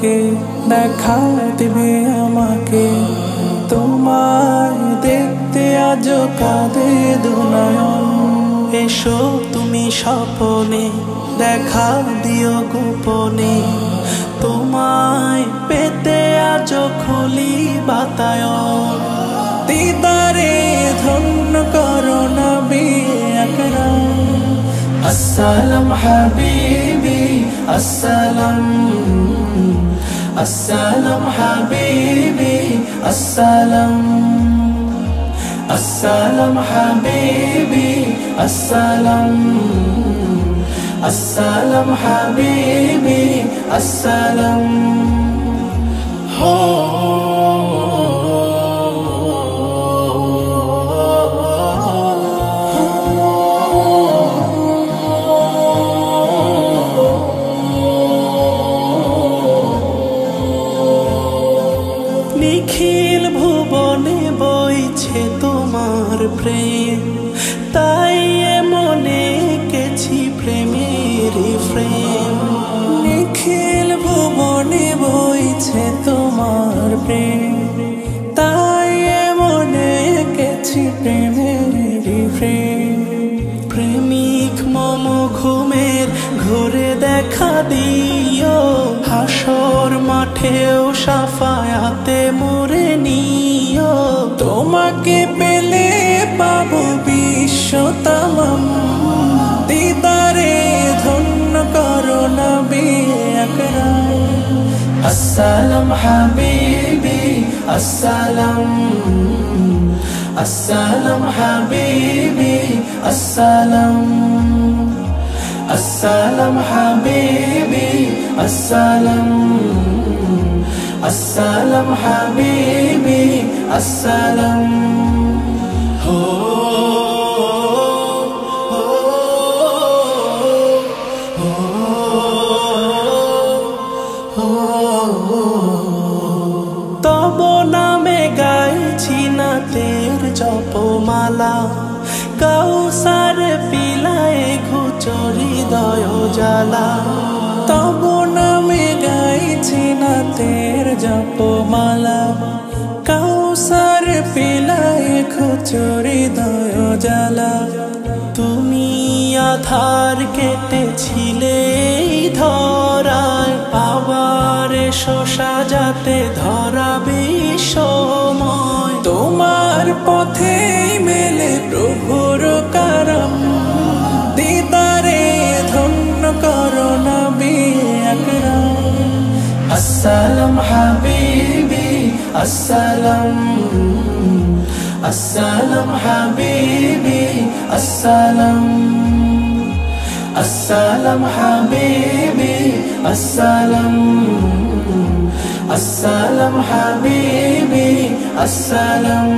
কে দেখা দিবে আমাকে, তোমায় দেখতে আজ কাঁদে দুনয়ন। এসো তুমি স্বপনে দেখা দিও গোপনে, তোমায় পেতে আজ খুলি বাতায়ন। দিদারে ধন্য করো নবী আকরাম। আসসালাম হাবিবি আসসালাম, আসসালাম হাবিবি আসসালাম, আসসালাম হাবিবি আসসালাম, আসসালাম হাবিবি আসসালাম। হো নিখিল ভুবনে বইছে তোমার প্রেম, তাই মনে এঁকেছি প্রেমের প্রেম। নিখিল ভুবনে বইছে তোমার প্রেম, তাই মনে এঁকেছি প্রেমের প্রেম। প্রেমিক মম ঘুমের ঘুরে দেখা দিও, হাসর মাঠেও সাফায়াতে মোরে নিও। তোমাকে পেলে পাবো বিশ্ব তামাম, দিদারে ধন্য করো নবী আকরাম। আসসালাম হাবিবি আসসালাম, আসসালাম হাবিবি আসসালাম, আসসালাম হাবিবি আসসালাম, আসসালাম হাবিবি আসসালাম। হো তব নামে গাইছি নাতের জপমালা, কাউসার পিলায় ঘুচরি দয় জ্বালা। তব নামে গাইছি নাতের জপমালা, কাউসার পিলায় ঘুচরি দয় জ্বালা। তুমি আধার কেটেছিলে ধরায়, আবার শোষা যাতে ধরাবে সময়। তোমার পথে মেলে প্রভুর করম, দিদারে ধন্য করো নবী আকরাম। আসসালাম হাবিবি আসসালাম, আসসালাম হাবিবি আসসালাম, আসসালাম হাবিবি আসসালাম, আসসালাম হাবিবি আসসালাম।